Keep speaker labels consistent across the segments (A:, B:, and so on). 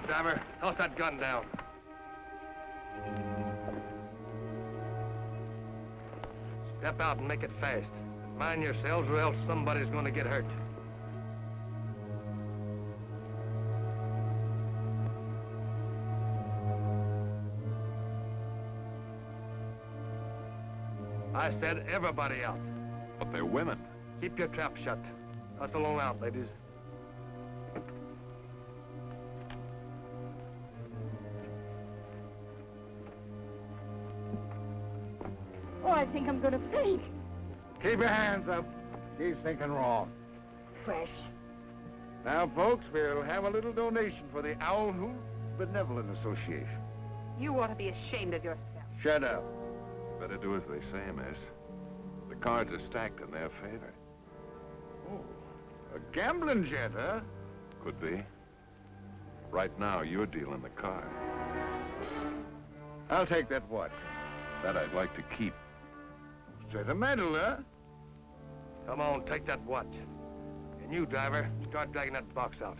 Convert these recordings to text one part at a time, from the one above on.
A: driver. Toss that gun down. Step out and make it fast. Mind yourselves or else somebody's going to get hurt. I said everybody out.
B: But they're women.
A: Keep your trap shut. Hustle on out, ladies.
C: Oh, I think I'm gonna faint.
D: Keep your hands up. He's thinking wrong.
C: Fresh.
D: Now, folks, we'll have a little donation for the Owl Hoot Benevolent Association.
E: You ought to be ashamed of yourself.
D: Shut up.
B: Better do as they say, miss. The cards are stacked in their favor.
D: Oh, a gambling jet, huh?
B: Could be. Right now, you're dealing the cards.
D: I'll take that watch.
B: That I'd like to keep.
D: Sentimental, huh?
A: Come on, take that watch. And you, driver, start dragging that box out.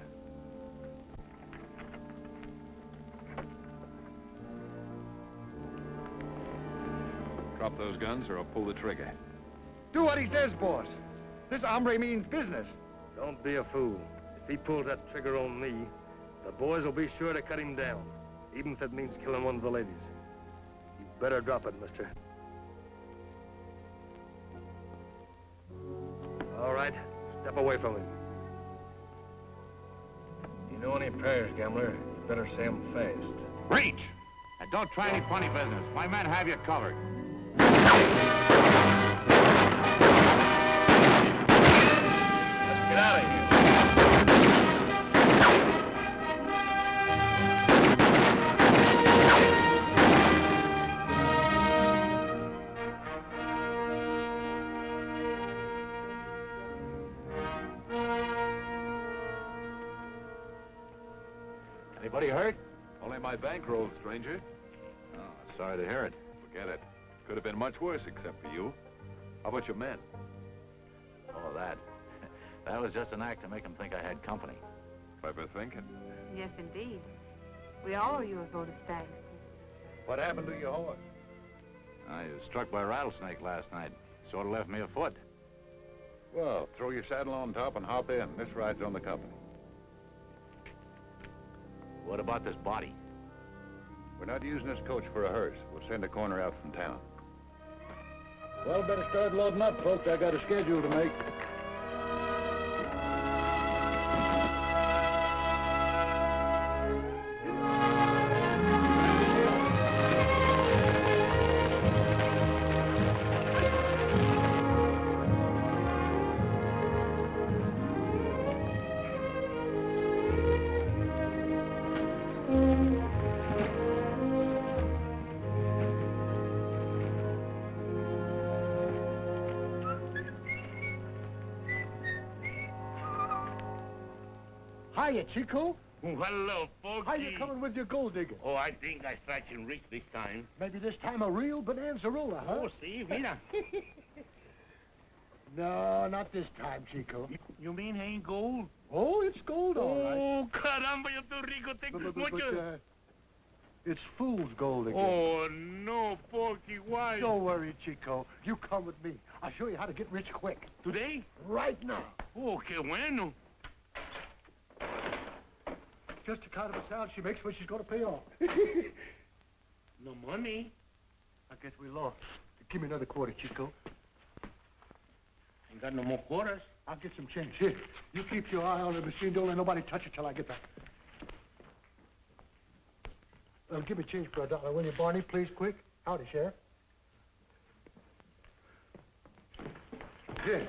B: Drop those guns or I'll pull the trigger.
D: Do what he says, boss. This hombre means business.
A: Don't be a fool. If he pulls that trigger on me, the boys will be sure to cut him down, even if it means killing one of the ladies. You better drop it, mister. All right, step away from him. You know any prayers, gambler? You better say them fast.
F: Reach! And don't try any funny business. My men have you covered.
A: Let's get out of here.
F: Anybody hurt?
B: Only my bankroll, stranger.
F: Oh, sorry to hear it.
B: Forget it. Could have been much worse except for you. How about your men?
F: Oh, that. That was just an act to make him think I had company.
B: Clever thinking.
E: Yes, indeed. We all owe you a vote of thanks, mister.
D: What happened to your horse?
F: I was struck by a rattlesnake last night. Sort of left me afoot.
D: Well, throw your saddle on top and hop in. This ride's on the company.
F: What about this body?
D: We're not using this coach for a hearse. We'll send a corner out from town. Well, better start loading up, folks. I got a schedule to make.
G: Hiya, Chico.
H: Hello, Porky.
G: How you coming with your gold digger?
H: Oh, I think I strike him rich this time.
G: Maybe this time a real bonanza roller, huh?
H: Oh, see, mira.
G: No, not this time, Chico.
H: You mean ain't gold?
G: Oh, it's gold, all right.
H: Oh, caramba, yo tu rico, te mucho.
G: It's fool's gold again.
H: Oh, no, Porky, why?
G: Don't worry, Chico. You come with me. I'll show you how to get rich quick.
H: Today?
G: Right now.
H: Oh, qué bueno.
G: Just the kind of a sound she makes when she's going to pay off.
H: No money.
G: I guess we lost. Give me another quarter, Chico.
H: Ain't got no more quarters.
G: I'll get some change. Here, you keep your eye on the machine. Don't let nobody touch it till I get back. Give me change for $1, will you, Barney? Please, quick. Howdy, Sheriff. Here,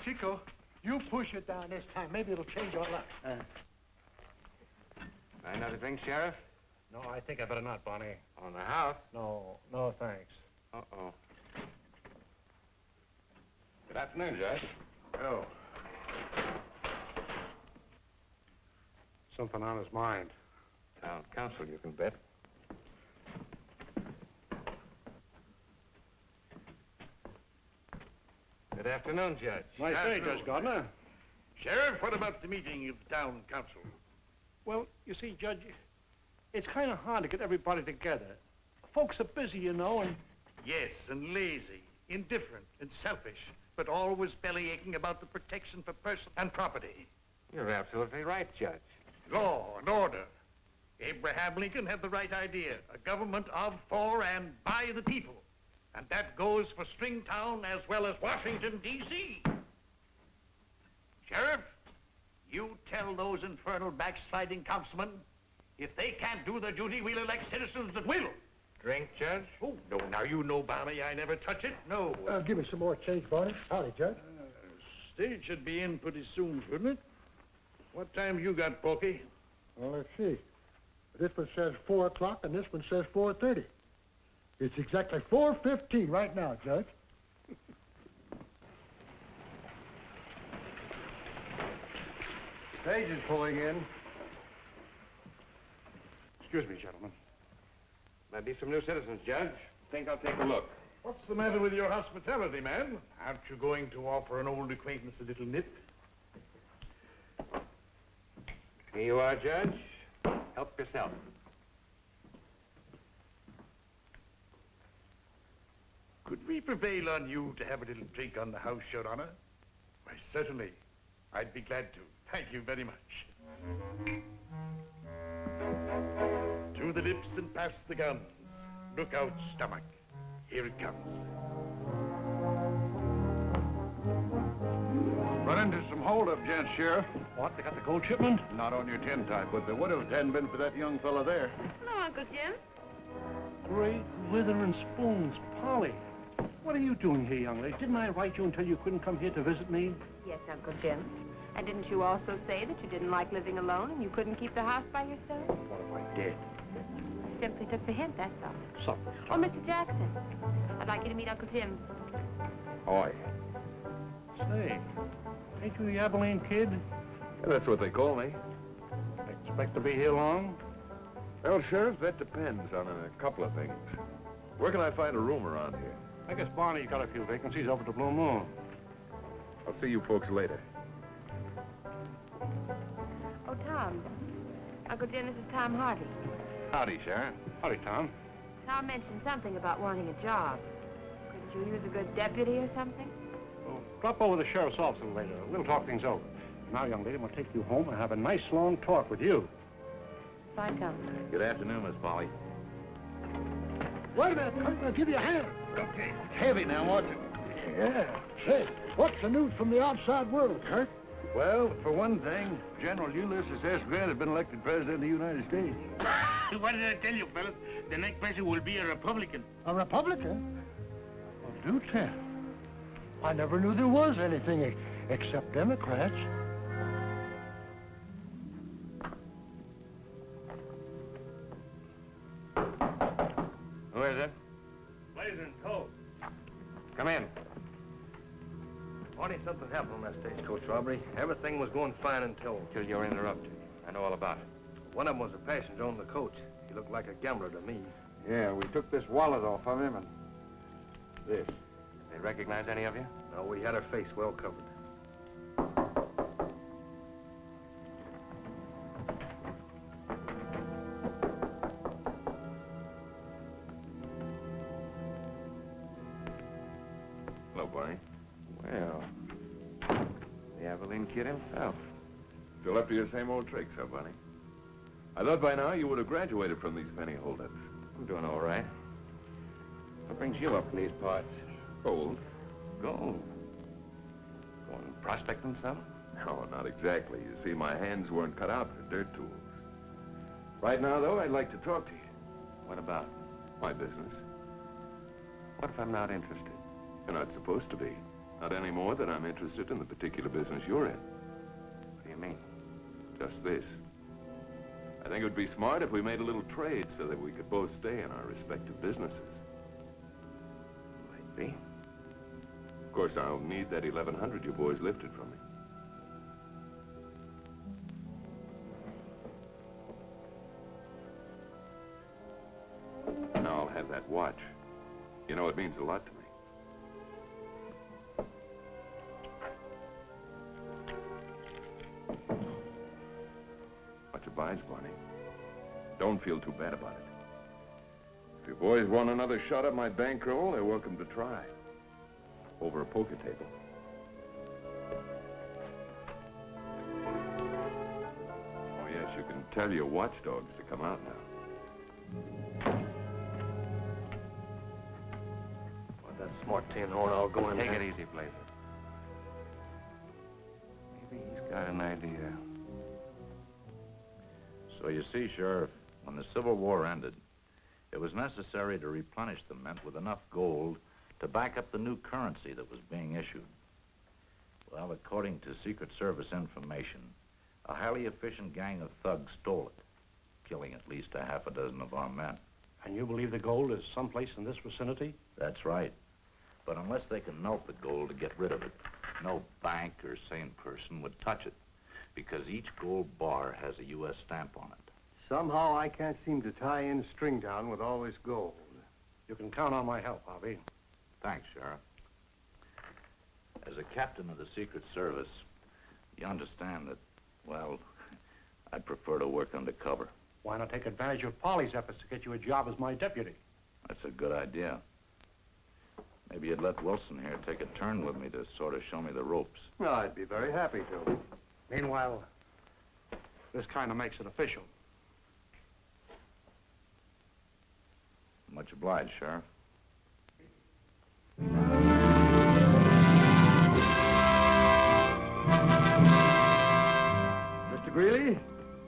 G: Chico, you push it down this time. Maybe it'll change your luck.
F: Another drink, Sheriff?
A: No, I think I better not, Bonnie.
F: On the house?
A: No, thanks.
F: Uh-oh.
B: Good afternoon, Judge.
A: Oh. Something on his mind.
B: Town council, you can bet.
F: Good afternoon, Judge.
A: Nice day, Judge Gardner.
H: Sheriff, what about the meeting of the town council?
A: Well, you see, Judge,
I: It's kind of hard to get everybody together. Folks are busy, you know, and...
J: Yes, and lazy, indifferent, and selfish, but always belly aching about the protection for person and property.
K: You're absolutely right, Judge.
J: Law and order. Abraham Lincoln had the right idea. A government of, for, and by the people. And that goes for Stringtown as well as Washington, D.C. Sheriff, you tell those infernal backsliding councilmen, if they can't do their duty, we'll elect citizens that will.
K: Drink, Judge?
J: Oh, no, now you know, Barney, I never touch it. No.
G: Give me some more change, Barney. Howdy, Judge.
J: Stage should be in pretty soon, shouldn't it? What time you got, Porky?
G: Well, let's see. This one says 4 o'clock, and this one says 4:30. It's exactly 4:15 right now, Judge.
D: Stage is pulling in.
K: Excuse me, gentlemen. Might be some new citizens, Judge. Think I'll take a look.
J: What's the matter with your hospitality, man? Aren't you going to offer an old acquaintance a little nip?
K: Here you are, Judge. Help yourself.
J: Could we prevail on you to have a little drink on the house, Your Honor? Why, certainly. I'd be glad to. Thank you very much. To the lips and past the guns. Look out, stomach. Here it comes.
D: Run into some holdup, gents, Sheriff.
I: What, they got the gold shipment?
D: Not on your tin type, but they would have if it hadn't been for that young fella there.
E: Hello, Uncle Jim.
I: Great withering spoons, Polly. What are you doing here, young lady? Didn't I write you until you couldn't come here to visit me?
E: Yes, Uncle Jim. And didn't you also say that you didn't like living alone and you couldn't keep the house by yourself?
I: What if I did?
E: I simply took the hint, that's all.
I: Supper.
E: Oh, Mr. Jackson, I'd like you to meet Uncle Jim.
K: Oi.
I: Say, ain't you the Abilene kid?
B: Yeah, that's what they call me.
I: Expect to be here long?
B: Well, Sheriff, that depends on a couple of things. Where can I find a room around here?
I: I guess Barney's got a few vacancies over at the Blue Moon.
B: I'll see you folks later.
E: Oh, Tom. Uncle Jim, this is Tom Hardy.
K: Howdy, Sheriff.
I: Howdy, Tom.
E: Tom mentioned something about wanting a job. Couldn't you use a good deputy or something?
I: Well, drop over to the sheriff's office a little later. We'll talk things over. Now, young lady, I'm going to take you home and have a nice long talk with you.
E: Bye, Tom.
F: Good afternoon, Miss Polly.
G: Wait a minute, Kurt. I'll give you a hand.
D: Okay, it's heavy now, watch it.
G: Yeah. Say, what's the news from the outside world, Kurt?
D: Well, for one thing, General Ulysses S. Grant has been elected President of the United States.
H: What did I tell you, fellas? The next president will be a Republican.
G: A Republican? Well, do tell. I never knew there was anything except Democrats.
K: Who is it?
A: Blazing tow.
K: Come in.
A: Barney, something happened on that stagecoach robbery. Everything was going fine until...
K: Till you're interrupted. I know all about it.
A: One of them was a passenger on the coach. He looked like a gambler to me.
D: Yeah, we took this wallet off of him and this.
K: They recognize any of you?
A: No, we had our face well covered.
B: Hello, Barney.
K: Well, the Abilene kid himself.
B: Still up to your same old tricks, huh, Barney? I thought by now you would have graduated from these penny holdups.
K: I'm doing all right. What brings you up in these parts?
B: Gold?
K: Gold. Going prospecting some?
B: No, not exactly. You see, my hands weren't cut out for dirt tools. Right now, though, I'd like to talk to you.
K: What about?
B: My business.
K: What if I'm not interested?
B: You're not supposed to be. Not any more than I'm interested in the particular business you're in.
K: What do you mean?
B: Just this. I think it would be smart if we made a little trade so that we could both stay in our respective businesses.
K: Might be.
B: Of course, I'll need that 1,100 you boys lifted from me. Now I'll have that watch. You know, it means a lot to me. Much obliged, Barney. Don't feel too bad about it. If you boys want another shot at my bankroll, they're welcome to try. Over a poker table. Oh, yes, you can tell your watchdogs to come out now.
A: Well, that smart tin horn, I'll go in
K: Take
A: there.
K: it easy, Blazer. Maybe he's got an idea.
F: So you see, Sheriff, when the Civil War ended, it was necessary to replenish the mint with enough gold to back up the new currency that was being issued. Well, according to Secret Service information, a highly efficient gang of thugs stole it, killing at least a half a dozen of our men.
I: And you believe the gold is someplace in this vicinity?
F: That's right. But unless they can melt the gold to get rid of it, no bank or sane person would touch it, because each gold bar has a U.S. stamp on it.
L: Somehow I can't seem to tie in Stringtown with all this gold.
I: You can count on my help, Harvey.
F: Thanks, Sheriff. As a captain of the Secret Service, you understand that, well, I'd prefer to work undercover.
I: Why not take advantage of Polly's efforts to get you a job as my deputy?
F: That's a good idea. Maybe you'd let Wilson here take a turn with me to sort of show me the ropes.
L: No, I'd be very happy to.
I: Meanwhile, this kind of makes it official.
F: Much obliged, Sheriff.
L: Mr. Greeley?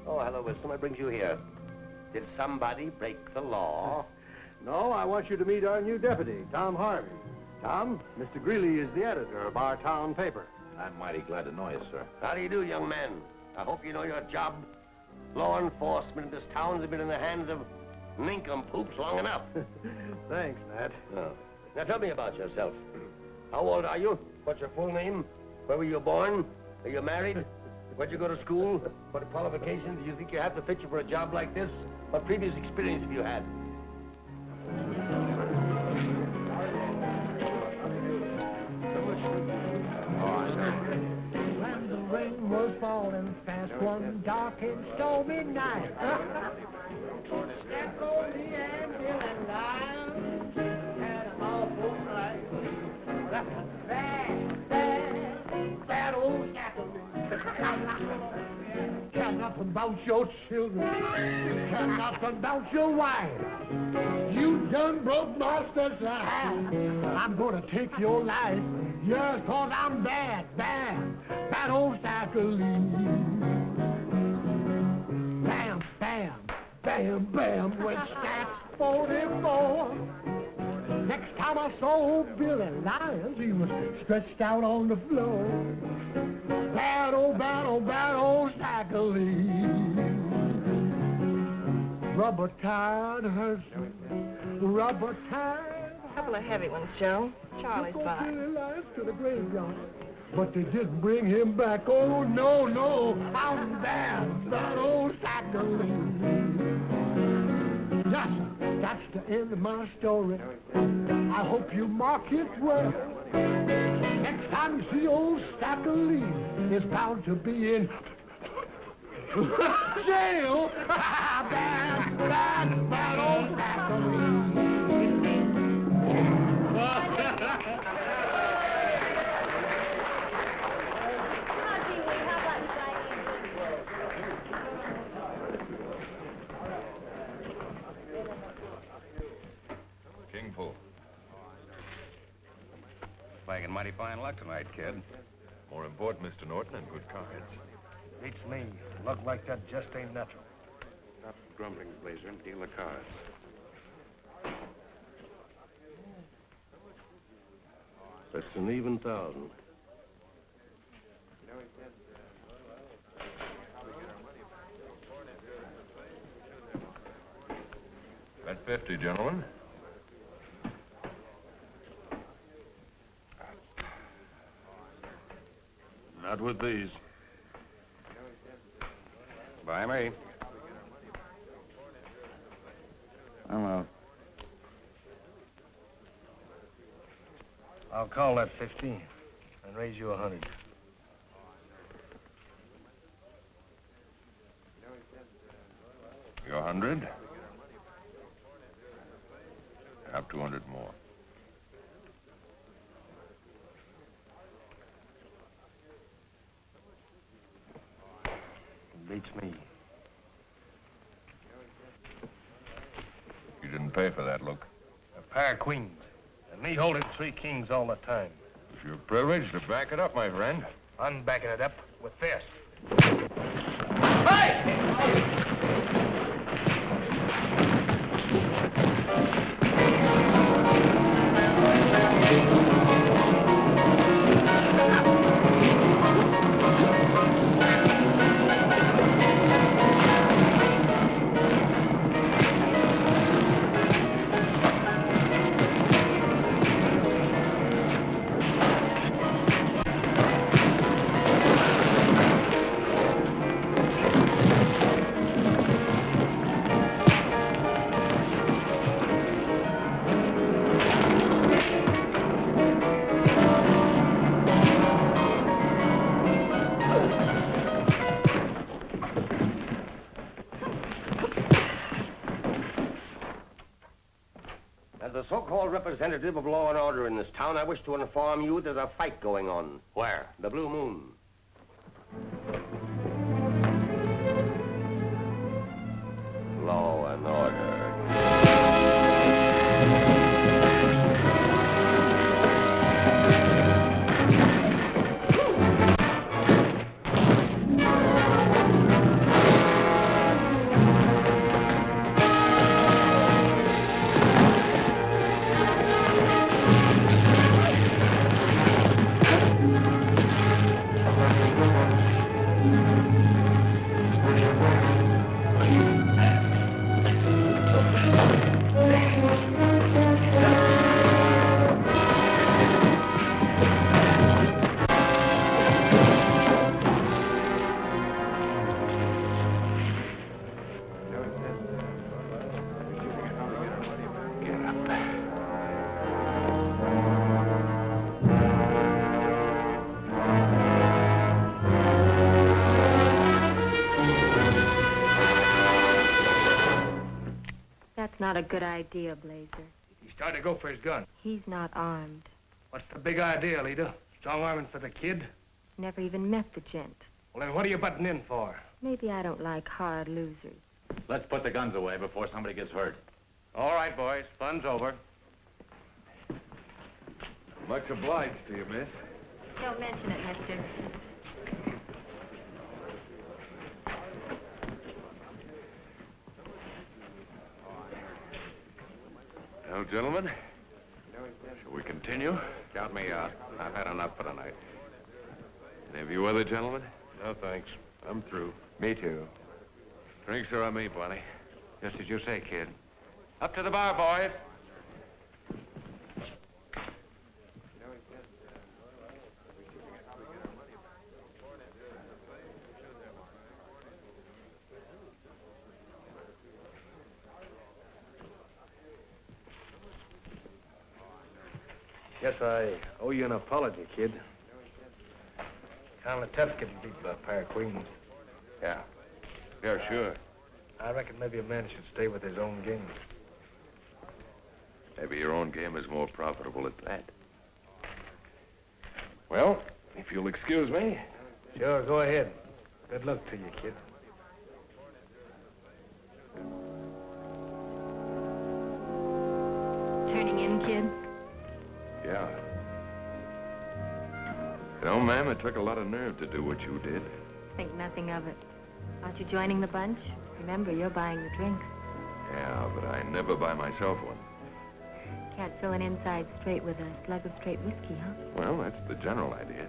K: Oh, hello, Wilson. What brings you here? Did somebody break the law?
L: No, I want you to meet our new deputy, Tom Harvey. Tom, Mr. Greeley is the editor of our town paper.
F: I'm mighty glad to know you, sir.
K: How do you do, young man? I hope you know your job. Law enforcement in this town has been in the hands of nincompoops long enough.
L: Thanks, Matt.
K: Oh. Now tell me about yourself. How old are you? What's your full name? Where were you born? Are you married? Where'd you go to school? What qualifications do you think you have to fit you for a job like this? What previous experience have you had?
M: When the rain was falling fast one dark and stormy night, Stack old and Bill and Lyle had an awful night. Bad old Stackle. Care nothing about your children, care nothing about your wife. You done broke my special heart. I'm gonna take your life. Just 'cause I'm bad old Stackle. Bam, bam, bam, bam, with Stacks 44. Next time I saw old Billy Lyons, he was stretched out on the floor. Bad old Stackle. Rubber tired hurts me, rubber tired.
E: Couple of heavy ones, Joe. Charlie's
M: Took old
E: fine.
M: Billy Lyons to the graveyard, but they didn't bring him back. Oh, no, I'm bad old Stackle. Yes, that's the end of my story. I hope you mark it well. Next time you see old Stackle, it's bound to be in jail. bad old Stackle.
B: Kingful.
K: Wagon, mighty fine luck tonight, kid.
B: More important, Mr. Norton, and good cards.
A: Beats me. Luck like that just ain't natural.
K: Stop grumbling, Blazer, and deal the cards.
A: That's an even 1,000.
B: Bet 50, gentlemen.
A: Not with these.
K: By me.
A: I'm out. I'll call that 15 and raise you 100.
B: Your 100. Have 200 more.
A: Beats me.
B: You didn't pay for that, Luke.
A: A pair of queens. And me holding 3 kings all the time.
B: It's your privilege to back it up, my friend.
A: I'm backing it up with this.
K: As the so-called representative of law and order in this town, I wish to inform you there's a fight going on.
A: Where?
K: The Blue Moon. Law and order.
E: That's not a good idea, Blazer.
A: He's starting to go for his gun.
E: He's not armed.
A: What's the big idea, leader? Strong arming for the kid?
E: Never even met the gent.
A: Well, then what are you butting in for?
E: Maybe I don't like hard losers.
F: Let's put the guns away before somebody gets hurt.
L: All right, boys. Fun's over.
B: Much obliged to you, miss.
E: Don't mention it, mister.
B: Well, gentlemen, shall we continue?
L: Count me out. I've had enough for tonight.
B: Any of you other gentlemen?
L: No, thanks. I'm through.
B: Me too. Drinks are on me, Bonnie.
L: Just as you say, kid. Up to the bar, boys.
A: Guess I owe you an apology, kid. Kind of tough getting beat by a pair of queens.
B: Yeah. Yeah, sure.
A: I reckon maybe a man should stay with his own game.
B: Maybe your own game is more profitable at that. Well, if you'll excuse me.
A: Sure, go ahead. Good luck to you, kid.
E: Turning in, kid?
B: Yeah. You know, ma'am, it took a lot of nerve to do what you did.
E: Think nothing of it. Aren't you joining the bunch? Remember, you're buying the drinks.
B: Yeah, but I never buy myself one.
E: Can't fill an inside straight with a slug of straight whiskey, huh?
B: Well, that's the general idea.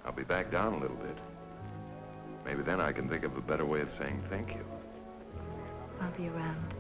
B: I'll be back down a little bit. Maybe then I can think of a better way of saying thank you.
E: I'll be around.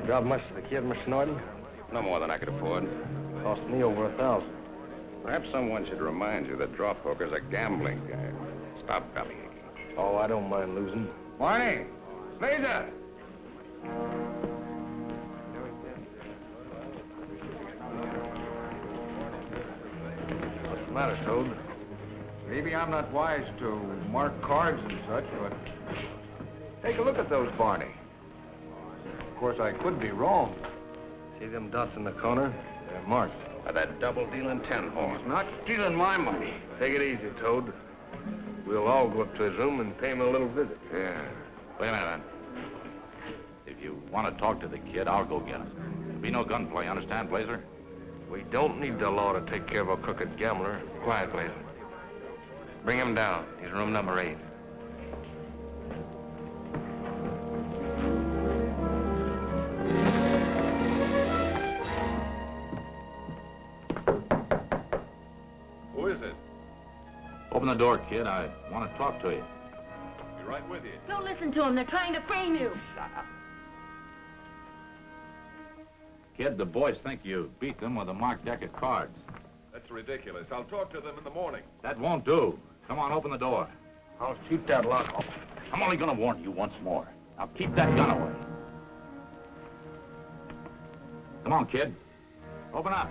A: job much to the kid, Mr. Norton?
B: No more than I could afford.
A: Cost me over 1,000.
B: Perhaps someone should remind you that drop poker's a gambling game. Stop bellyaching.
A: Oh, I don't mind losing.
B: Barney! Laser!
A: What's the matter, Toad?
L: Maybe I'm not wise to mark cards and such, but take a look at those, Barney. Of course, I could be wrong.
A: See them dots in the corner? They're marked.
B: That double-dealing 10-horn.
A: He's not stealing my money. Take it easy, Toad. We'll all go up to his room and pay him a little visit.
B: Yeah.
F: Wait a minute, man. If you want to talk to the kid, I'll go get him. There'll be no gunplay, understand, Blazer?
A: We don't need the law to take care of a crooked gambler. Quiet, Blazer. Bring him down. He's room number 8.
B: Who is it?
F: Open the door, kid. I want to talk to you.
B: Be right with you.
C: Don't listen to them. They're trying to frame you.
F: Shut up. Kid, the boys think you beat them with a marked deck of cards.
B: That's ridiculous. I'll talk to them in the morning.
F: That won't do. Come on, open the door.
A: I'll shoot that lock off.
F: I'm only going to warn you once more. Now keep that gun away. Come on, kid. Open up.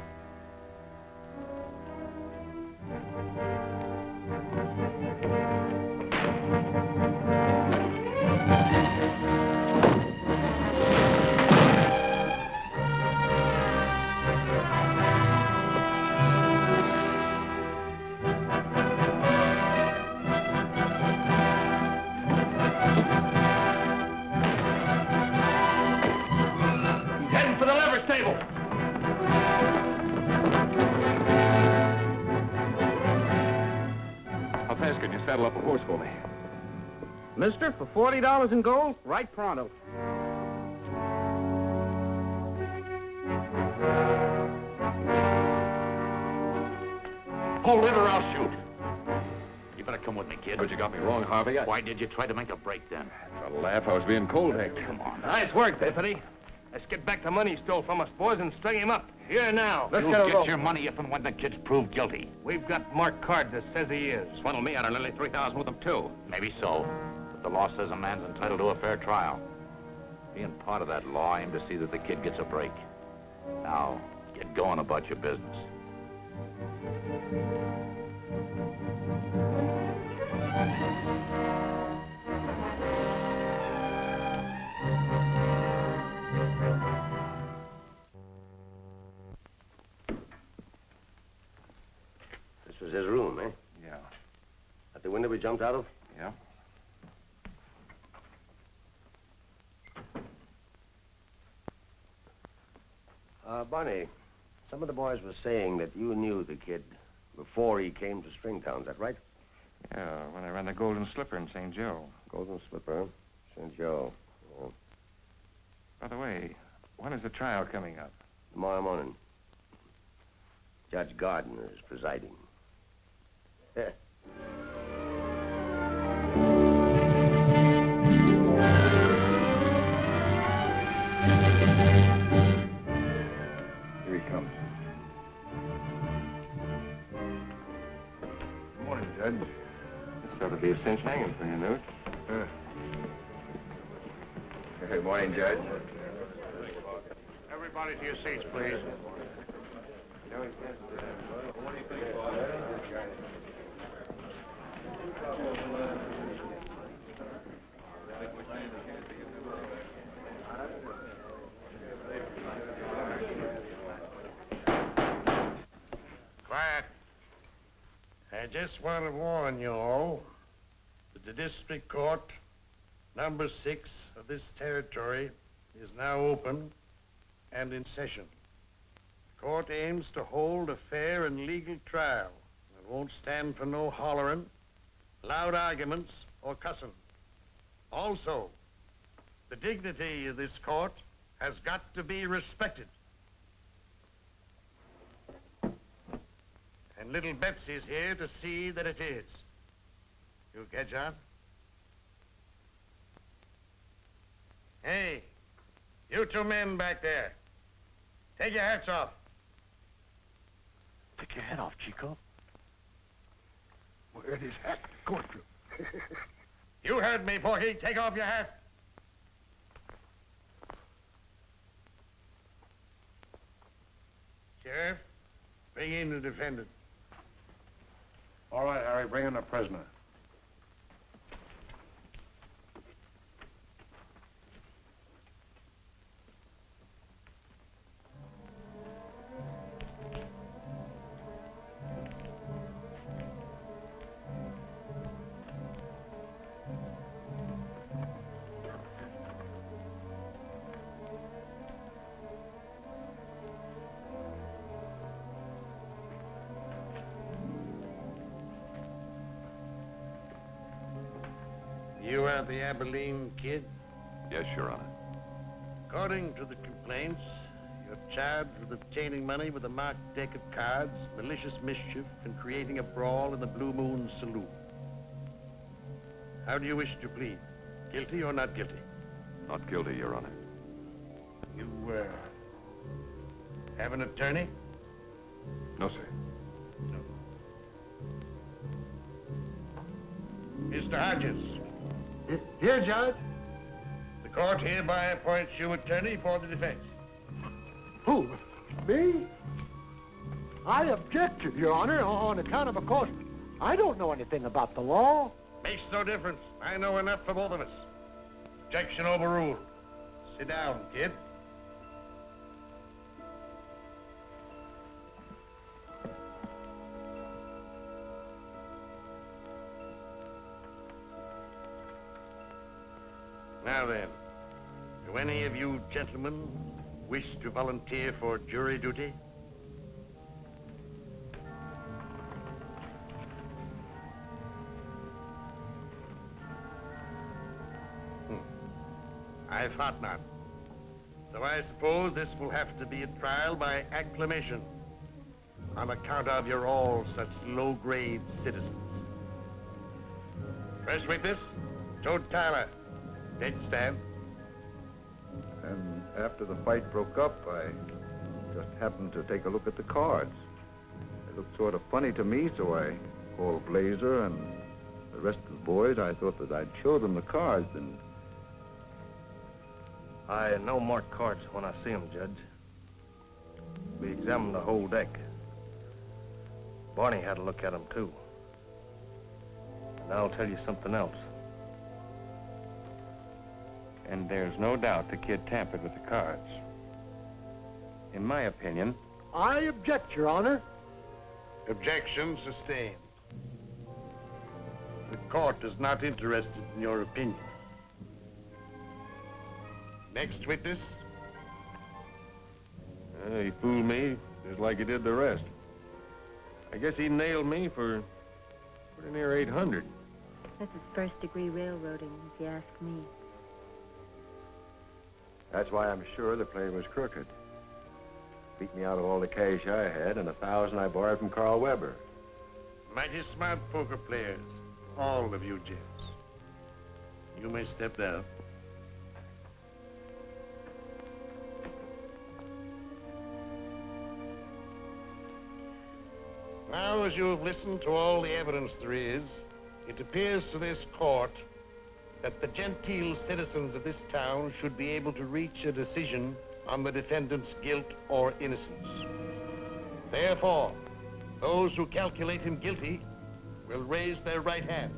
B: How fast could you saddle up a horse for me?
L: Mister, for $40 in gold, right pronto.
F: Hold it or I'll shoot. You better come with me, kid.
B: But you got me wrong, Harvey.
F: Why did you try to make a break then?
B: It's a laugh. I was being cold-decked.
F: Come on.
A: Nice work, Deputy. Let's get back the money he stole from us, boys, and string him up. Here now.
F: You'll get your money if and when the kid's proved guilty.
A: We've got marked cards that says he is.
F: Swindle me out of nearly 3,000 with them, too. Maybe so. But the law says a man's entitled to a fair trial. Being part of that law, I aim to see that the kid gets a break. Now, get going about your business.
K: This was his room, eh?
B: Yeah.
K: At the window we jumped out of?
B: Yeah.
K: Barney, some of the boys were saying that you knew the kid before he came to Stringtown, is that right?
N: Yeah, when I ran the Golden Slipper in St. Joe.
K: Golden Slipper, huh? St. Joe. Oh.
N: By the way, when is the trial coming up?
K: Tomorrow morning. Judge Gardner is presiding.
B: Here he comes.
N: Good morning, Judge. This ought to be a cinch hanging for your note.
B: Good morning, Judge.
A: Everybody to your seats, please.
J: Quiet. I just want to warn you all that the district court, number 6 of this territory, is now open and in session. The court aims to hold a fair and legal trial that won't stand for no hollering, loud arguments, or cussing. Also, the dignity of this court has got to be respected. And little Betsy's here to see that it is. You catch on? Hey, You two men back there, take your hats off.
M: Take your hat off, Chico. Where his hat going to?
J: You heard me, Porky. Take off your hat. Sheriff, bring in the defendant.
I: All right, Harry, bring in the prisoner.
J: You are the Abilene kid?
B: Yes, Your Honor.
J: According to the complaints, you're charged with obtaining money with a marked deck of cards, malicious mischief, and creating a brawl in the Blue Moon Saloon. How do you wish to plead? Guilty or not guilty?
B: Not guilty, Your Honor.
J: You, have an attorney?
B: No, sir.
J: Mr. Hodges.
M: Here, Judge.
J: The court hereby appoints you attorney for the defense.
M: Who? Me? I object, Your Honor, on account of course, I don't know anything about the law.
J: Makes no difference. I know enough for both of us. Objection overruled. Sit down, kid. Now then, do any of you gentlemen wish to volunteer for jury duty? I thought not. So I suppose this will have to be a trial by acclamation on account of you're all such low-grade citizens. First witness, Joe Tyler. Dead stand.
L: And after the fight broke up, I just happened to take a look at the cards. They looked sort of funny to me, so I called Blazer and the rest of the boys. I thought that I'd show them the cards, and
A: I know marked cards when I see them, Judge. We examined the whole deck. Barney had a look at them, too. And I'll tell you something else.
N: And there's no doubt the kid tampered with the cards. In my opinion...
M: I object, Your Honor.
J: Objection sustained. The court is not interested in your opinion. Next witness.
O: He fooled me just like he did the rest. I guess he nailed me for pretty near 800.
C: This is first-degree railroading, if you ask me.
K: That's why I'm sure the play was crooked. Beat me out of all the cash I had and $1,000 I borrowed from Carl Weber.
J: Mighty smart poker players, all of you gents. You may step down. Now, as you have listened to all the evidence there is, it appears to this court that the genteel citizens of this town should be able to reach a decision on the defendant's guilt or innocence. Therefore, those who calculate him guilty will raise their right hand.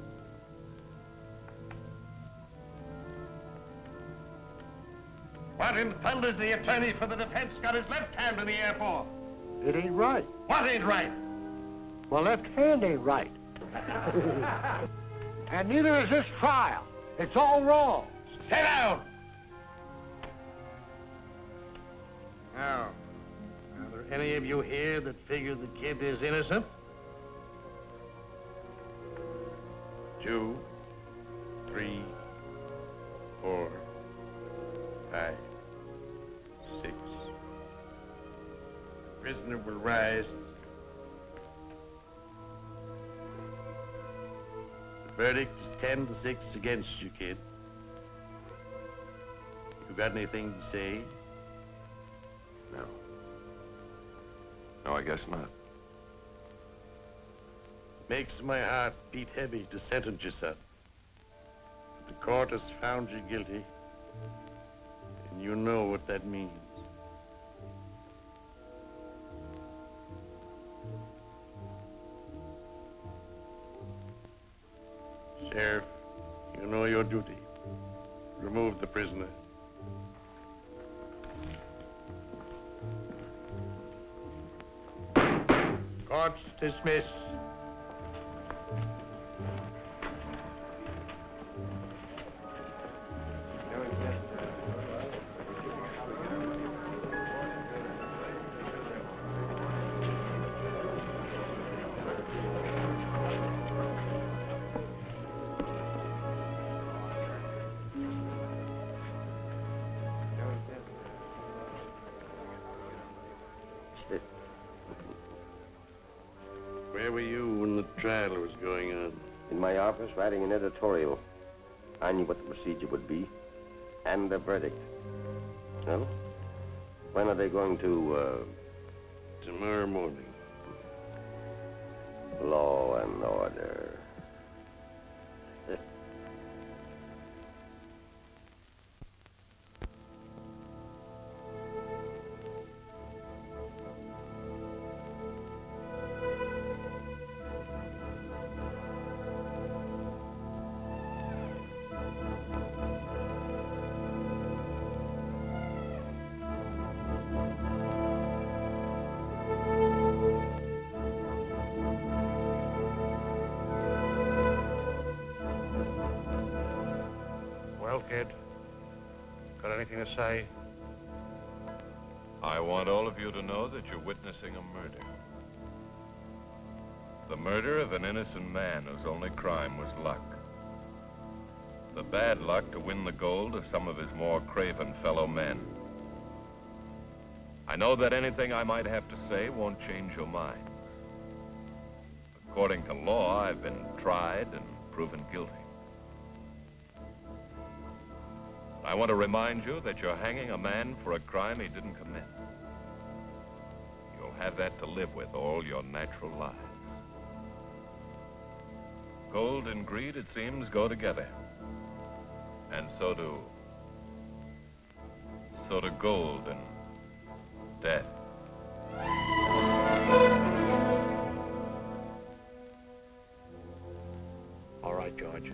J: What in thunder's the attorney for the defense got his left hand in the air for?
M: It ain't right.
J: What ain't right?
M: My left hand ain't right. And neither is this trial. It's all wrong.
J: Sit down! Now, are there any of you here that figure the kid is innocent? 2, 3, 4, 5, 6. The prisoner will rise. The verdict is 10-6 against you, kid. You got anything to say?
B: No. No, I guess not.
J: Makes my heart beat heavy to sentence you, son. But the court has found you guilty, and you know what that means. Sheriff, you know your duty. Remove the prisoner. Court's dismissed. Where were you when the trial was going on?
K: In my office, writing an editorial. I knew what the procedure would be, and the verdict. Well, when are they going to,
J: Tomorrow morning.
K: Law and order?
D: Well, kid, got anything to say?
B: I want all of you to know that you're witnessing a murder. The murder of an innocent man whose only crime was luck. The bad luck to win the gold of some of his more craven fellow men. I know that anything I might have to say won't change your minds. According to law, I've been tried and proven guilty. I want to remind you that you're hanging a man for a crime he didn't commit. You'll have that to live with all your natural lives. Gold and greed, it seems, go together. And so do gold and death.
D: All right, George.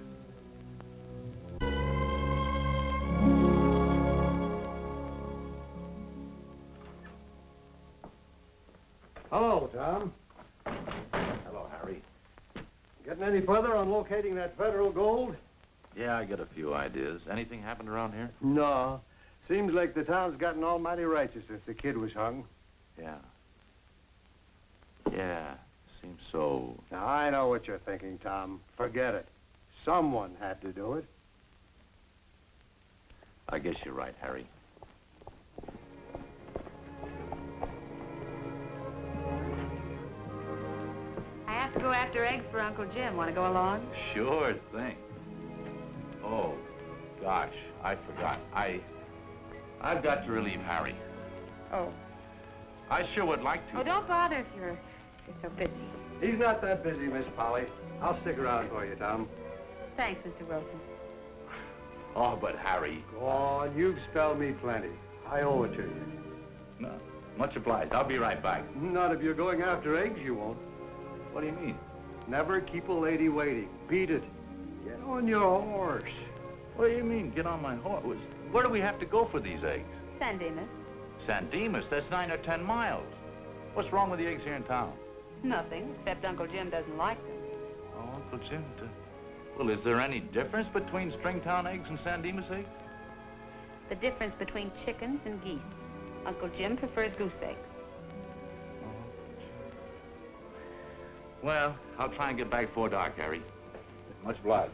G: Hello, Tom.
F: Hello, Harry.
G: Getting any further on locating that federal gold?
F: Yeah, I got a few ideas. Anything happened around here?
G: No. Seems like the town's gotten almighty righteous since the kid was hung.
F: Yeah. Yeah, seems so.
G: Now, I know what you're thinking, Tom. Forget it. Someone had to do it.
F: I guess you're right, Harry.
E: I have to go after eggs for Uncle Jim. Want to go along?
F: Sure thing. Oh, gosh, I forgot. I've got to relieve Harry.
E: Oh.
F: I sure would like to.
E: Oh, don't bother if you're so busy.
G: He's not that busy, Miss Polly. I'll stick around for you, Tom.
E: Thanks, Mr. Wilson.
F: Oh, but Harry.
G: Go on, you've spelled me plenty. I owe it to you.
F: No, much obliged. I'll be right back.
G: Not if you're going after eggs, you won't.
F: What do you mean?
G: Never keep a lady waiting. Beat it. Get on your horse.
F: What do you mean, get on my horse? Where do we have to go for these eggs?
E: San Dimas.
F: San Dimas? That's 9 or 10 miles. What's wrong with the eggs here in town?
E: Nothing, except Uncle Jim doesn't like them.
F: Oh, Uncle Jim. Well, is there any difference between Stringtown eggs and San Dimas eggs?
E: The difference between chickens and geese. Uncle Jim prefers goose eggs.
F: Well, I'll try and get back before dark, Harry. Much obliged.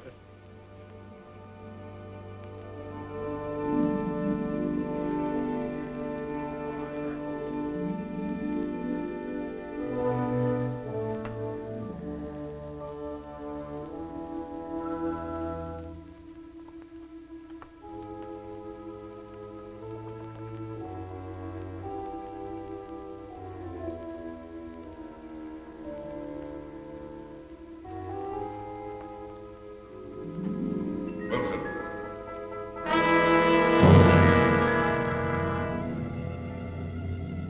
B: Wilson.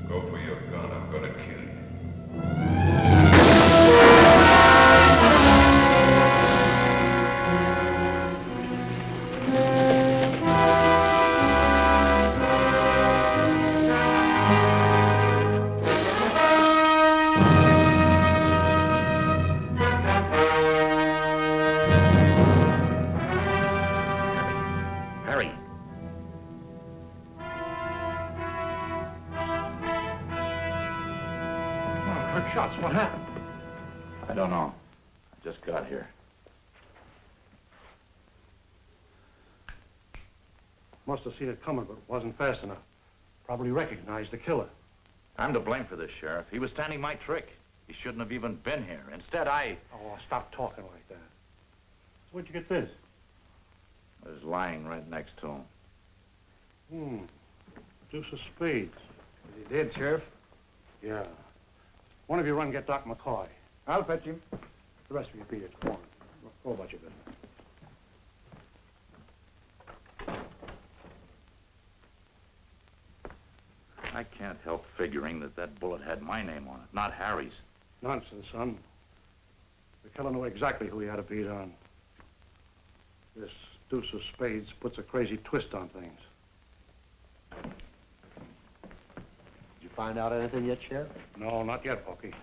B: Go for your gun. I'm gonna kill you.
F: Harry.
I: Oh, heard shots. What happened?
F: I don't know. I just got here.
I: Must have seen it coming, but it wasn't fast enough. Probably recognized the killer.
F: I'm to blame for this, Sheriff. He was standing my trick. He shouldn't have even been here. Instead, I...
I: Oh, stop talking like that. Where'd you get this?
F: was lying right next to him.
I: Deuce of spades.
L: Is he dead, Sheriff?
I: Yeah. One of you run get Doc McCoy.
L: I'll fetch him.
I: The rest of you beat it. Come on. Go about your business.
F: I can't help figuring that that bullet had my name on it, not Harry's.
I: Nonsense, son. The killer knew exactly who he had to beat on. This deuce of spades puts a crazy twist on things.
M: Did you find out anything yet, Sheriff?
I: No, not yet, Pokey.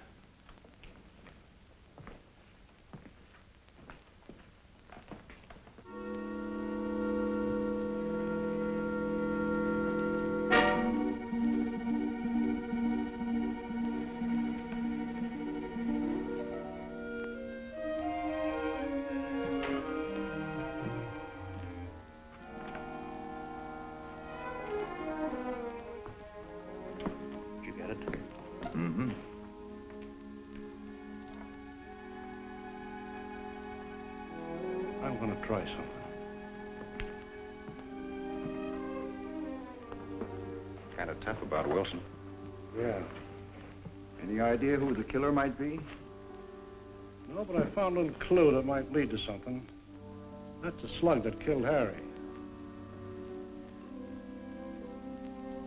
I: I'm going to try something.
L: Kind of tough about Wilson.
I: Yeah.
L: Any idea who the killer might be?
I: No, but I found a little clue that might lead to something. That's the slug that killed Harry.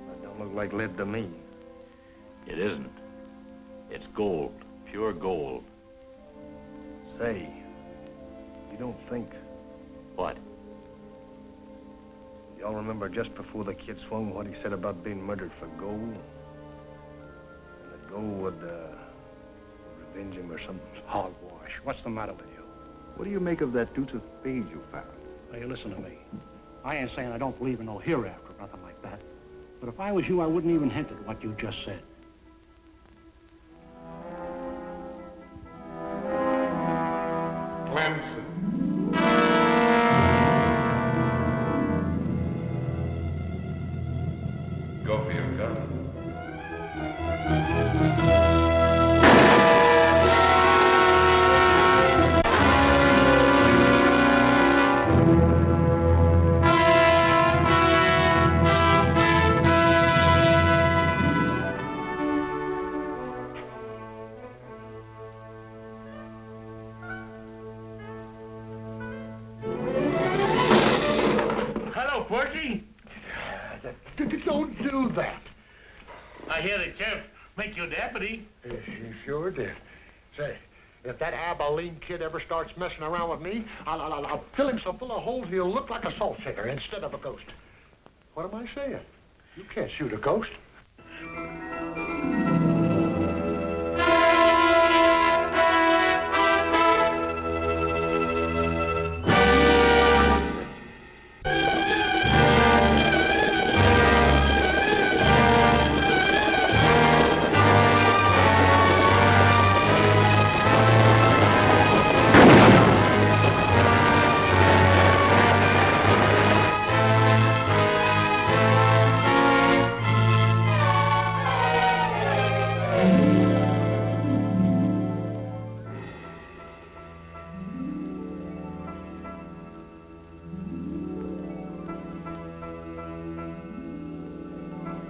A: That don't look like lead to me.
F: It isn't. It's gold, pure gold.
A: Say, you don't think...
F: What?
A: Y'all remember just before the kid swung what he said about being murdered for gold? And that gold would, revenge him or something?
I: Hogwash. What's the matter with you?
L: What do you make of that deuce of spades you found?
I: Now, you listen to me. I ain't saying I don't believe in no hereafter or nothing like that. But if I was you, I wouldn't even hint at what you just said.
B: Go for your gun.
H: Hello, Porky.
M: Don't do that.
H: I hear the sheriff make you deputy.
M: He sure did. Say, if that Abilene kid ever starts messing around with me, I'll fill him so full of holes he'll look like a salt shaker instead of a ghost. What am I saying? You can't shoot a ghost.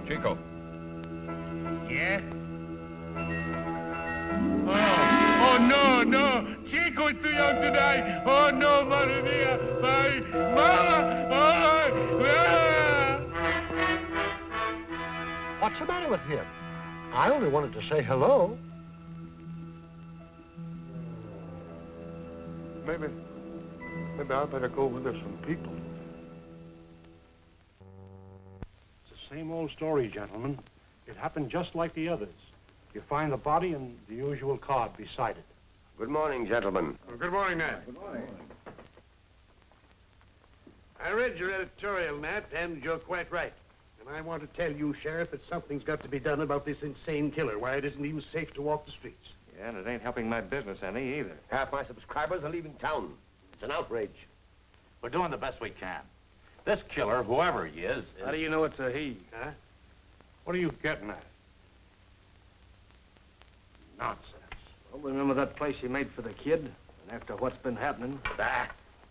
B: Chico.
H: Yeah? Oh, no. Chico's too young to die. Oh, no, madre mia. My
G: with him. I only wanted to say hello.
J: Maybe I better go with some people.
I: It's the same old story, gentlemen. It happened just like the others. You find the body and the usual card beside it.
K: Good morning, gentlemen.
J: Well, good morning, Nat.
L: Good morning.
J: I read your editorial, Nat, and you're quite right. And I want to tell you, Sheriff, that something's got to be done about this insane killer. Why, it isn't even safe to walk the streets.
N: Yeah, and it ain't helping my business any either.
K: Half my subscribers are leaving town. It's an outrage.
F: We're doing the best we can. This killer, whoever he is...
N: How do you know it's a he?
J: Huh?
I: What are you getting at? Nonsense.
A: Well, remember that place he made for the kid? And after what's been happening?
K: Bah!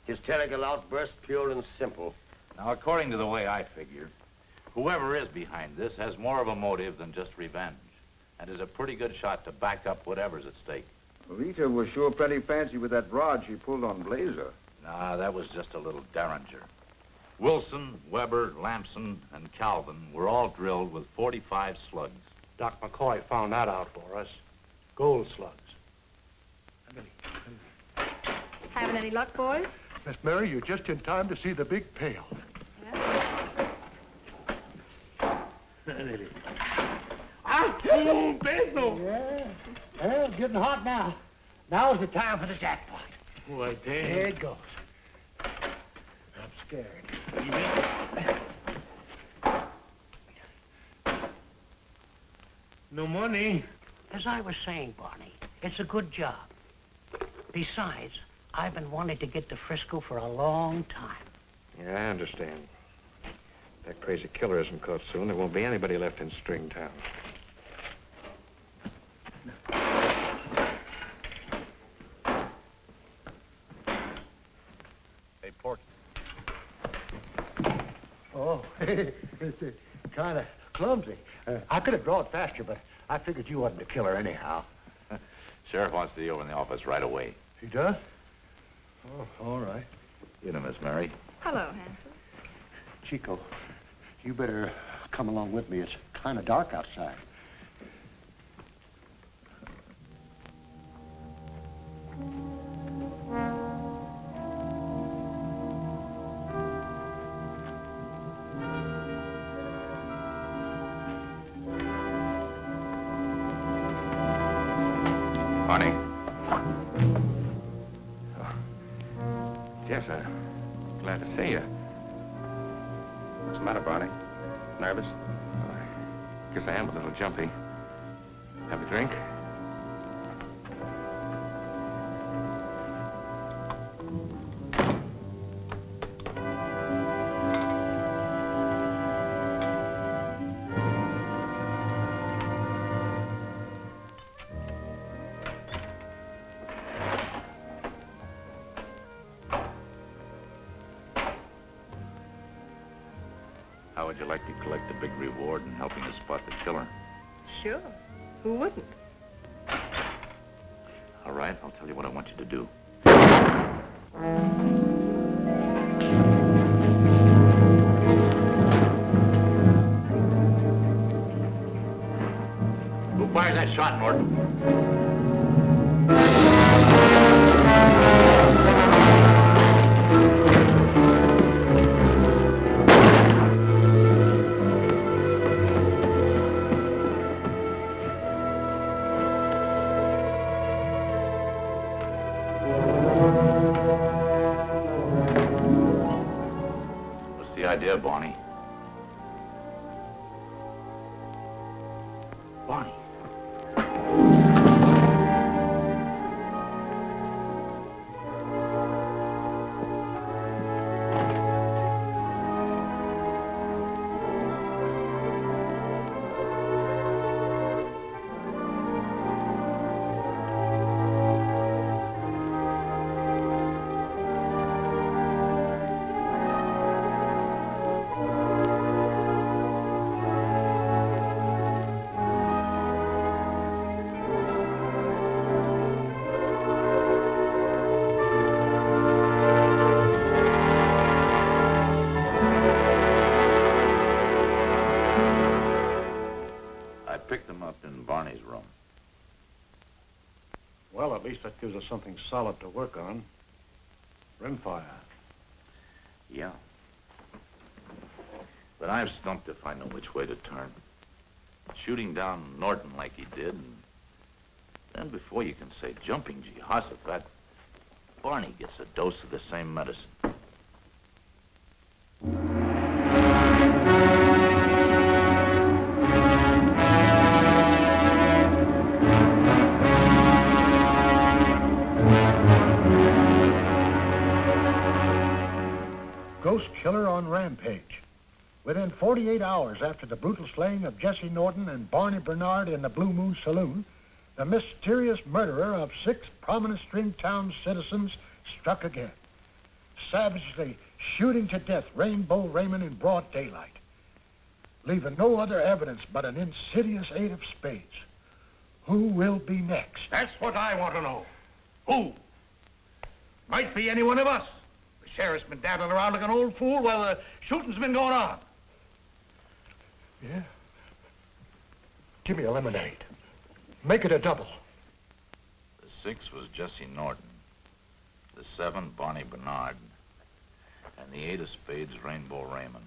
K: Hysterical outburst, pure and simple.
F: Now, according to the way I figure, whoever is behind this has more of a motive than just revenge, and is a pretty good shot to back up whatever's at stake.
L: Rita was sure plenty fancy with that rod she pulled on Blazer.
F: Nah, that was just a little derringer. Wilson, Weber, Lamson, and Calvin were all drilled with 45 slugs.
I: Doc McCoy found that out for us. Gold slugs.
E: Having any luck, boys?
G: Miss Mary, you're just in time to see the big pail.
M: Oh, Basil!
G: Yeah. Well, it's getting hot now. Now's the time for the jackpot.
M: Why,
G: There
M: Dad.
G: it goes. I'm scared.
M: No money.
P: As I was saying, Barney, it's a good job. Besides, I've been wanting to get to Frisco for a long time.
N: Yeah, I understand. If that crazy killer isn't caught soon, there won't be anybody left in Stringtown.
F: Hey, Porky.
G: Oh, it's kind of clumsy. I could have drawn faster, but I figured you wasn't the killer anyhow.
F: Sheriff wants to see you over in the office right away.
G: He does? Oh, all right.
F: You know, Miss Mary.
E: Hello, handsome.
G: Chico, you better come along with me. It's kind of dark outside.
N: Honey. Yes, sir. Glad to see you. What's the matter, Barney? Nervous? I guess I am a little jumpy. Have a drink?
F: How would you like to collect the big reward in helping us spot the killer?
E: Sure. Who wouldn't?
F: All right, I'll tell you what I want you to do. Who fired that shot, Norton? What's the idea, Barney? Barney.
I: least that gives us something solid to work on. Rimfire.
F: Yeah. But I'm stumped if I know which way to turn. Shooting down Norton like he did, and then before you can say jumping Jehoshaphat, Barney gets a dose of the same medicine.
G: Ghost killer on rampage. Within 48 hours after the brutal slaying of Jesse Norton and Barney Bernard in the Blue Moon Saloon, the mysterious murderer of 6 prominent Stringtown citizens struck again, savagely shooting to death Rainbow Raymond in broad daylight, leaving no other evidence but an insidious 8 of spades. Who will be next?
J: That's what I want to know. Who? Might be any one of us. The sheriff's been daddling around like an old fool while the shooting's been going on.
G: Yeah? Give me a lemonade. Make it a double.
F: The 6 was Jesse Norton, the 7, Barney Bernard, and the 8 of spades, Rainbow Raymond.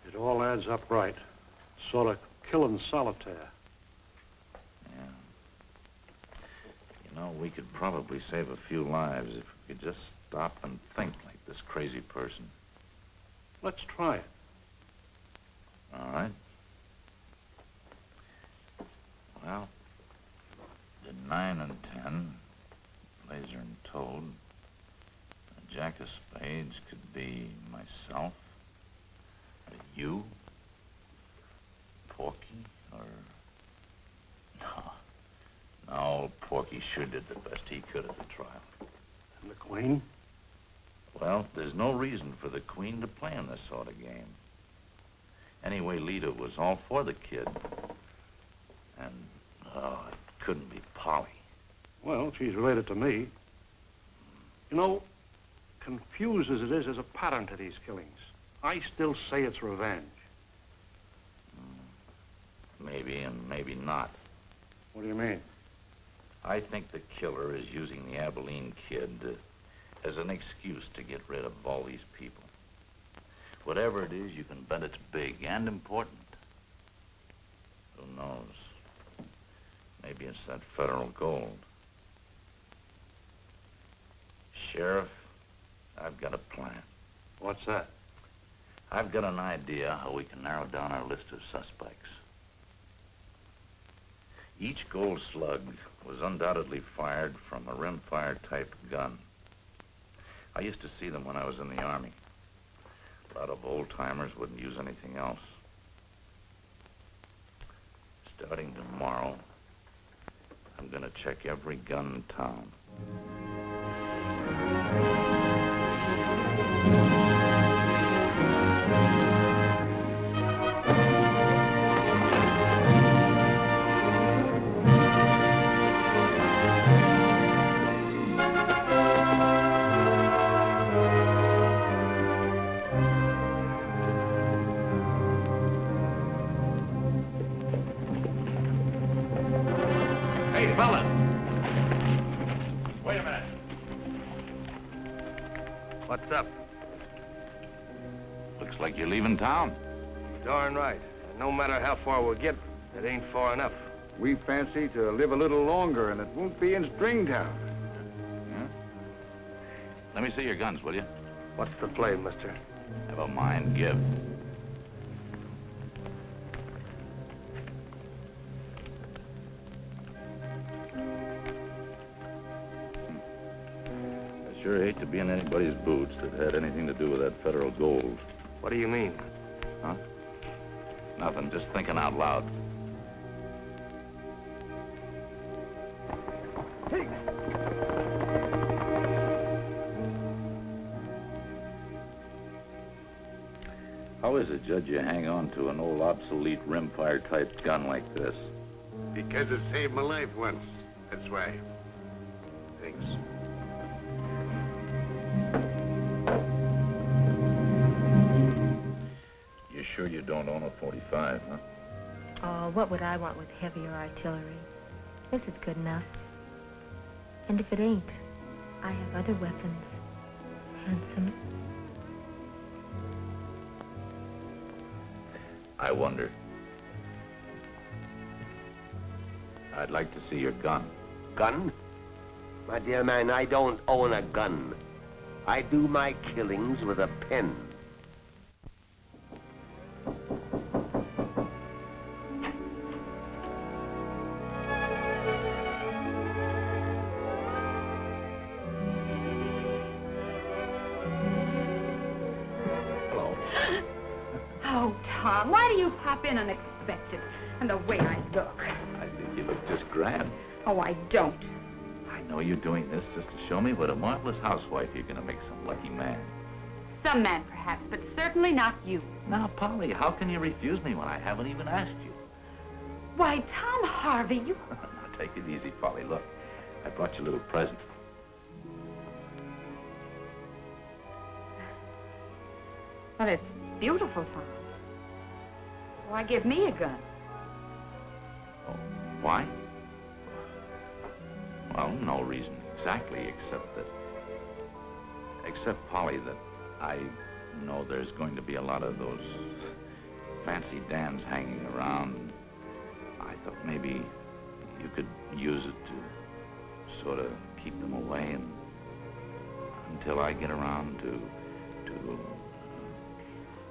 I: It all adds up right. Sort of killing solitaire.
F: Yeah. You know, we could probably save a few lives if we could just stop and think like this crazy person.
I: Let's try it.
F: All right. Well, the 9 and 10, Blazer and Toad. A jack of spades could be myself, or you, Porky, or... No, Porky sure did the best he could at the trial.
I: And the Queen?
F: Well, there's no reason for the Queen to play in this sort of game. Anyway, Lita was all for the kid. And, oh, it couldn't be Polly.
I: Well, she's related to me. You know, confused as it is, there's a pattern to these killings. I still say it's revenge.
F: Maybe and maybe not.
I: What do you mean?
F: I think the killer is using the Abilene kid as an excuse to get rid of all these people. Whatever it is, you can bet it's big and important. Who knows? Maybe it's that federal gold. Sheriff, I've got a plan.
I: What's that?
F: I've got an idea how we can narrow down our list of suspects. Each gold slug was undoubtedly fired from a rimfire type gun. I used to see them when I was in the Army. A lot of old-timers wouldn't use anything else. Starting tomorrow, I'm gonna check every gun in town.
J: Hey, fellas! Wait a minute.
A: What's up?
F: Looks like you're leaving town.
A: Darn right. And no matter how far we'll get, it ain't far enough.
L: We fancy to live a little longer, and it won't be in Stringtown.
F: Yeah? Let me see your guns, will you?
A: What's the play, mister?
F: Never mind, give. I sure hate to be in anybody's boots that had anything to do with that federal gold.
A: What do you mean?
F: Huh? Nothing, just thinking out loud. How is it, Judge, you hang on to an old obsolete rimfire type gun like this?
J: Because it saved my life once. That's why. Thanks.
F: You sure you don't own a 45, huh?
C: Oh, what would I want with heavier artillery? This is good enough. And if it ain't, I have other weapons. Handsome.
F: I wonder. I'd like to see your gun.
K: Gun? My dear man, I don't own a gun. I do my killings with a pen.
E: Oh, Tom, why do you pop in unexpected? And the way I look.
F: I think you look just grand.
E: Oh, I don't.
F: I know you're doing this just to show me what a marvelous housewife you're going to make some lucky man.
E: Some man, perhaps, but certainly not you.
F: Now, Polly, how can you refuse me when I haven't even asked you?
E: Why, Tom Harvey, you...
F: Now, take it easy, Polly. Look, I brought you a little present.
E: Well, it's beautiful, Tom. Why give me a gun?
F: Oh, why? Well, no reason exactly, except, Polly, that I know there's going to be a lot of those fancy Dans hanging around. I thought maybe you could use it to sort of keep them away and until I get around to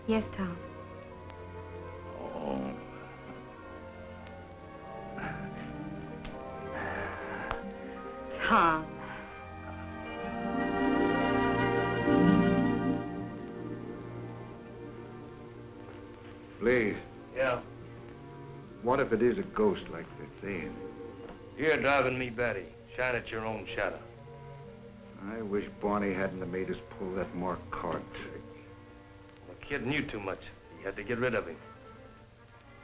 C: Yes, Tom.
F: Oh.
E: Tom.
L: Blaze,
A: Yeah?
L: what if it is a ghost like they're saying?
A: You're driving me batty. Shine at your own shadow.
L: I wish Barney hadn't have made us pull that marked card trick.
A: The kid knew too much. He had to get rid of him.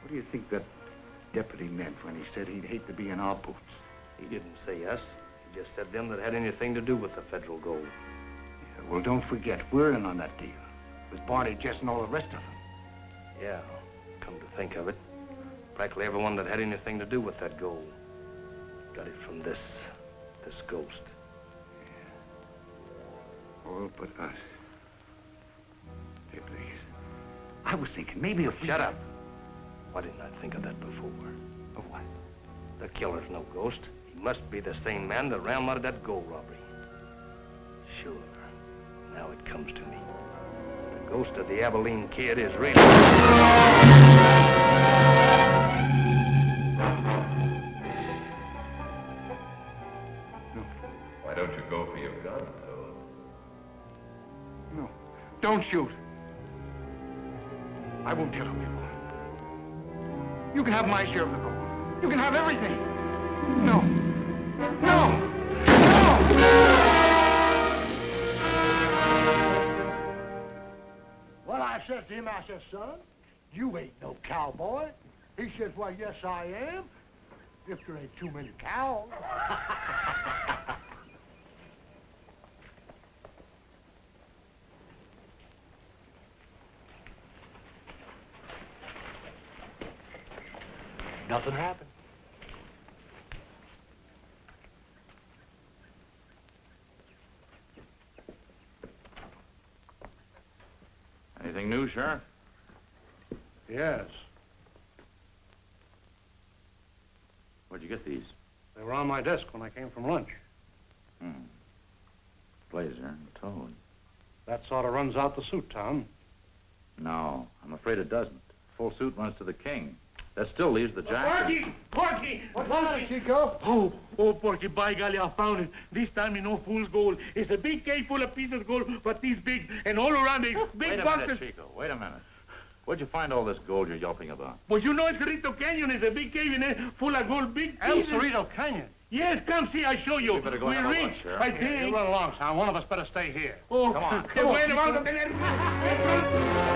L: What do you think that deputy meant when he said he'd hate to be in our boots?
A: He didn't say us. He just said them that had anything to do with the federal gold.
G: Yeah, well, don't forget, we're in on that deal. With Barney, Jess, and all the rest of them.
A: Yeah, come to think of it, practically everyone that had anything to do with that gold got it from this ghost.
L: All but us. Hey, please. I was thinking maybe if we...
A: Shut up. Why didn't I think of that before?
L: Of what?
A: The killer's no ghost. He must be the same man that ran out of that gold robbery. Sure. Now it comes to me. The ghost of the Abilene kid is really...
B: Why don't you go for your gun, Toad?
G: No, don't shoot. I won't tell who you are. You can have my share of the gold. You can have everything. No. No! Well, I says to him, I says, son, you ain't no cowboy. He says, well, yes, I am. If there ain't too many cows. Nothing happened.
F: Anything new, Sheriff?
I: Yes.
F: Where'd you get these?
I: They were on my desk when I came from lunch.
F: Blazer and Toad.
I: That sort of runs out the suit, Tom.
F: No, I'm afraid it doesn't. Full suit runs to the king. That still leaves the jacket.
H: Porky!
G: What's the matter, Chico?
H: Oh, Porky, by golly, I found it. This time in no fool's gold. It's a big cave full of pieces of gold, but this big, and all around it, big
F: Wait a
H: boxes.
F: minute, Chico. Wait a minute. Where'd you find all this gold you're yelping about?
H: Well, you know El Cerrito Canyon is a big cave in it, full of gold, big pieces.
I: El Cerrito Canyon?
H: Yes, come see, I show you.
F: We better go
H: We're
F: have a look,
H: rich,
F: Sheriff.
H: I think.
I: You run along, Tom. One of us better stay here.
H: Oh,
F: Come on,
H: come on. Vamos a tener...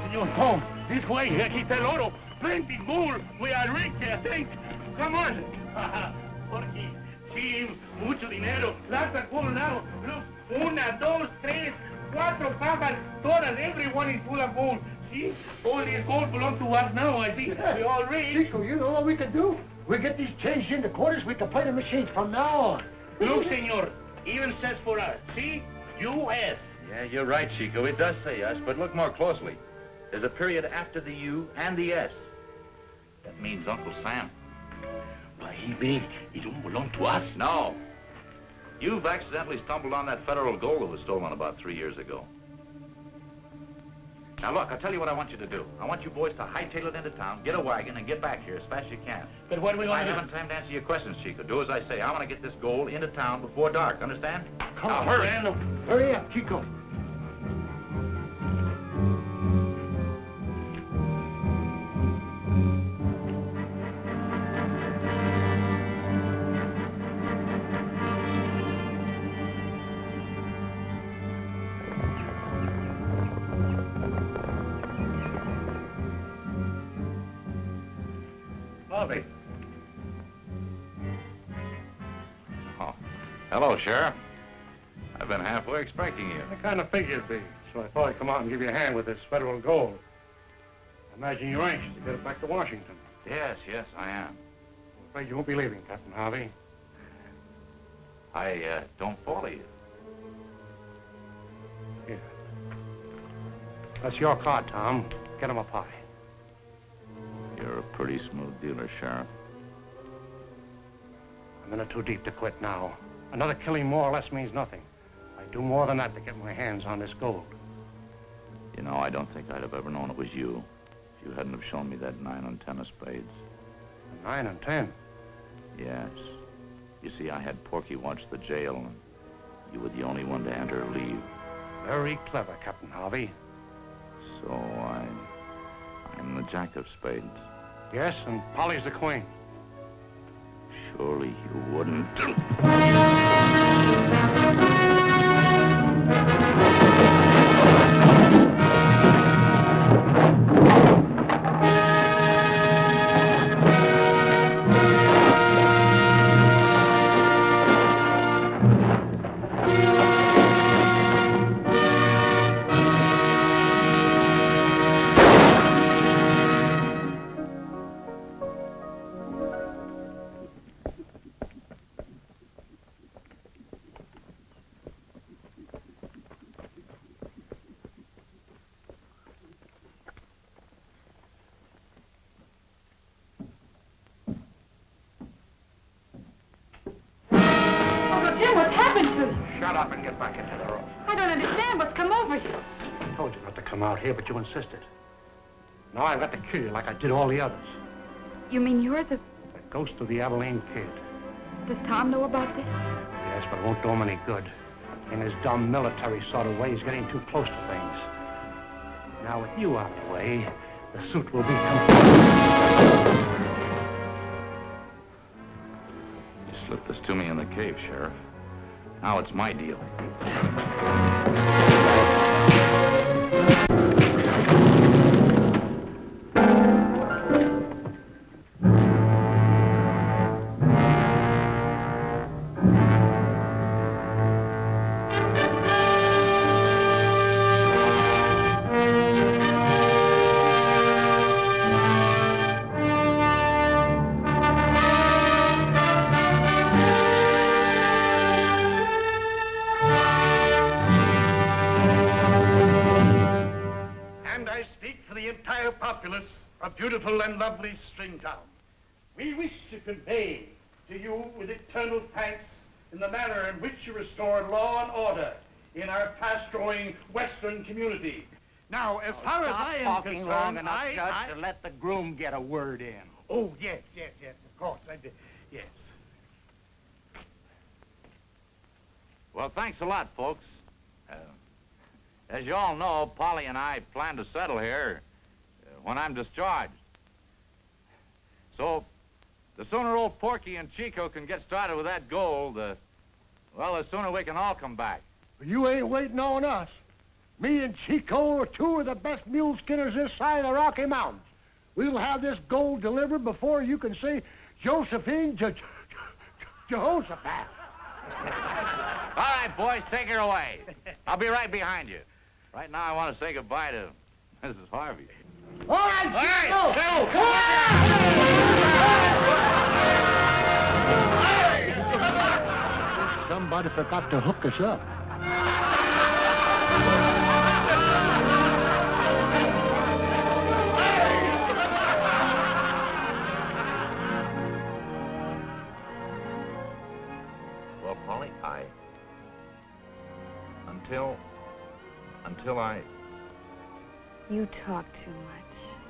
H: Señor Tom, this way, aquí está el oro. Plenty gold. We are rich, I think. Come on. Porky, sí, mucho dinero. Lots of gold now. Look, Una, dos, tres, cuatro papas, todas, everyone is full of gold. See? All this gold belongs to us now, I think. We're all rich.
G: Chico, you know what we can do? We get these changed into quarters, we can play the machines from now on.
H: Look, senor, even says for us. See? U.S.
F: Yeah, you're right, Chico. It does say us, but look more closely. There's a period after the U and the S. That means Uncle Sam.
H: But he mean he don't belong to us?
F: No. You've accidentally stumbled on that federal gold that was stolen about 3 years ago. Now, look, I'll tell you what I want you to do. I want you boys to hightail it into town, get a wagon, and get back here as fast as you can.
H: But what are we going to do?
F: I haven't time to answer your questions, Chico. Do as I say. I want to get this gold into town before dark. Understand?
G: Come
F: now,
G: on,
F: hurry.
G: Randall. Hurry up, Chico.
H: Bobby.
F: Oh, hello, Sheriff. I've been halfway expecting you.
I: I kind of figured be, so I thought I'd come out and give you a hand with this federal gold. I imagine you're anxious to get it back to Washington.
F: Yes, I am.
I: I'm afraid you won't be leaving, Captain Harvey.
F: I don't follow you.
I: Here. That's your card, Tom. Get him a pie.
F: You're a pretty smooth dealer, Sheriff.
I: I'm in it too deep to quit now. Another killing more or less means nothing. I'd do more than that to get my hands on this gold.
F: You know, I don't think I'd have ever known it was you if you hadn't have shown me that 9 and 10 of spades.
I: 9 and 10?
F: Yes. You see, I had Porky watch the jail, and you were the only one to enter or leave.
I: Very clever, Captain Harvey.
F: So I'm the jack of spades.
I: Yes, and Polly's the queen.
F: Surely you wouldn't.
E: What's happened to you?
I: Shut up and get back into the room.
E: I don't understand what's come over you.
I: I told you not to come out here, but you insisted. Now I've got to kill you like I did all the others.
E: You mean you're the...
I: The ghost of the Abilene kid.
E: Does Tom know about this?
I: Yes, but it won't do him any good. In his dumb military sort of way, he's getting too close to things. Now with you out of the way, the suit will be complete.
F: You slipped this to me in the cave, Sheriff. Now it's my deal.
J: of beautiful and lovely Stringtown. We wish to convey to you with eternal thanks in the manner in which you restored law and order in our fast-growing western community. Now, as far as I am
P: talking
J: concerned,
P: long enough, Judge, to let the groom get a word in.
J: Oh, yes, of course, I did, yes.
F: Well, thanks a lot, folks. As you all know, Polly and I plan to settle here when I'm discharged. So, the sooner old Porky and Chico can get started with that gold, well, the sooner we can all come back.
G: You ain't waiting on us. Me and Chico are two of the best mule skinners this side of the Rocky Mountains. We'll have this gold delivered before you can say Josephine Jehoshaphat.
F: All right, boys, take her away. I'll be right behind you. Right now, I want to say goodbye to Mrs. Harvey.
M: All right, go! Somebody forgot to hook us up.
F: Well, Polly, until I...
C: You talk too much.